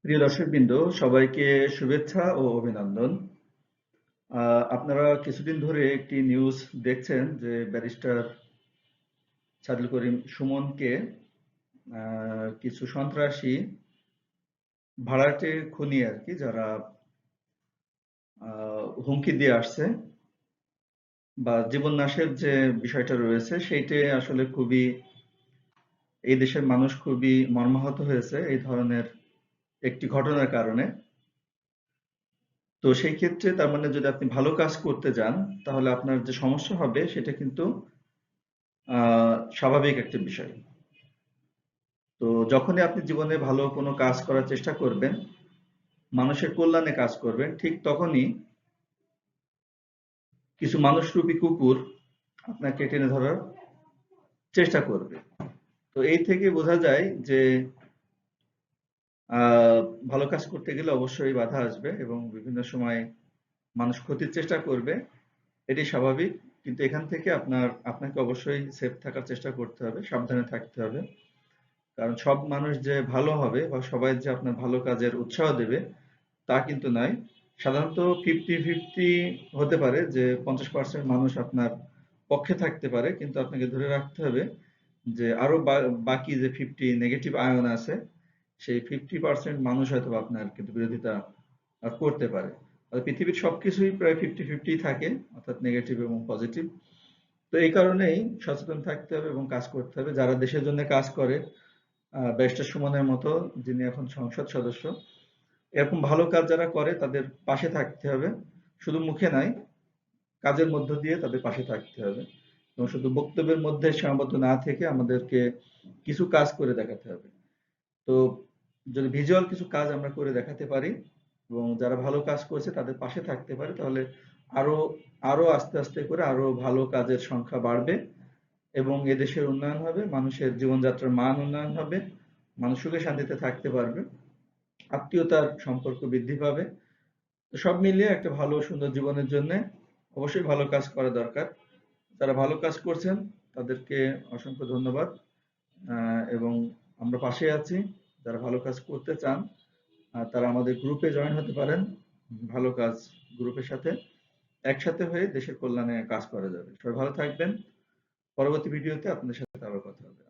প্রিয় দর্শকবৃন্দ, সবাইকে শুভেচ্ছা ও অভিনন্দন। আপনারা কিছুদিন ধরে একটি নিউজ দেখছেন যে ব্যারিস্টার সাদিল করিম সুমনকে কিছু সন্ত্রাসী ভাড়াটে খুনি আর কি, যারা হুমকি দিয়ে আসছে বা জীবন নাশের যে বিষয়টা রয়েছে সেইটা আসলে খুবই, এই দেশের মানুষ খুবই মর্মাহত হয়েছে এই ধরনের একটি ঘটনার কারণে। তো সেই ক্ষেত্রে তার মানে যদি আপনি ভালো কাজ করতে যান তাহলে আপনার যে সমস্যা হবে সেটা কিন্তু স্বাভাবিক একটা বিষয়। তো যখনই আপনি জীবনে ভালো কোনো কাজ করার চেষ্টা করবেন, মানুষের কল্যাণে কাজ করবেন, ঠিক তখনই কিছু মানুষরূপী কুকুর আপনাকে টেনে ধরার চেষ্টা করবে। তো এই থেকে বোঝা যায় যে আহ, ভালো কাজ করতে গেলে অবশ্যই বাধা আসবে এবং বিভিন্ন সময় মানুষ ক্ষতির চেষ্টা করবে, এটি স্বাভাবিক। কিন্তু এখান থেকে আপনাকে অবশ্যই সেফ থাকার চেষ্টা করতে হবে, সাবধানে থাকতে হবে। কারণ সব মানুষ যে ভালো হবে বা সবাই যে আপনার ভালো কাজের উৎসাহ দেবে তা কিন্তু নয়। সাধারণত 50-50 হতে পারে, যে 50% মানুষ আপনার পক্ষে থাকতে পারে, কিন্তু আপনাকে ধরে রাখতে হবে যে আরো বাকি যে 50 নেগেটিভ আয়ন আছে, সেই 50% মানুষ হয়তো আপনার কিন্তু বিরোধিতা করতে পারে। আর পৃথিবীর সবকিছুই প্রায় 50-50 থাকে, অর্থাৎ নেগেটিভ এবং পজিটিভ। তো এই কারণেই সচেতন থাকতে হবে এবং কাজ করতে হবে। যারা দেশের জন্য কাজ করে, ব্যারিস্টার সুমনের মতো যিনি এখন সংসদ সদস্য, এরকম ভালো কাজ যারা করে তাদের পাশে থাকতে হবে। শুধু মুখে নয়, কাজের মধ্য দিয়ে তাদের পাশে থাকতে হবে এবং শুধু বক্তব্যের মধ্যে সীমাবদ্ধ না থেকে আমাদেরকে কিছু কাজ করে দেখাতে হবে। তো যদি ভিজুয়াল কিছু কাজ আমরা করে দেখাতে পারি এবং যারা ভালো কাজ করছে তাদের পাশে থাকতে পারি, তাহলে আরো আরো আস্তে আস্তে করে আরো ভালো কাজের সংখ্যা বাড়বে এবং এদেশের উন্নয়ন হবে, মানুষের জীবনযাত্রার মান উন্নয়ন হবে, মানুষ সুখে শান্তিতে থাকতে পারবে, আত্মীয়তার সম্পর্ক বৃদ্ধি পাবে। তো সব মিলিয়ে একটা ভালো সুন্দর জীবনের জন্য অবশ্যই ভালো কাজ করা দরকার। যারা ভালো কাজ করছেন তাদেরকে অসংখ্য ধন্যবাদ, এবং আমরা পাশে আছি। যারা ভালো কাজ করতে চান তারা আমাদের গ্রুপে জয়েন হতে পারেন। ভালো কাজ গ্রুপের সাথে একসাথে হয়ে দেশের কল্যাণে কাজ করা যাবে। সবাই ভালো থাকবেন। পরবর্তী ভিডিওতে আপনাদের সাথে আবার কথা হবে।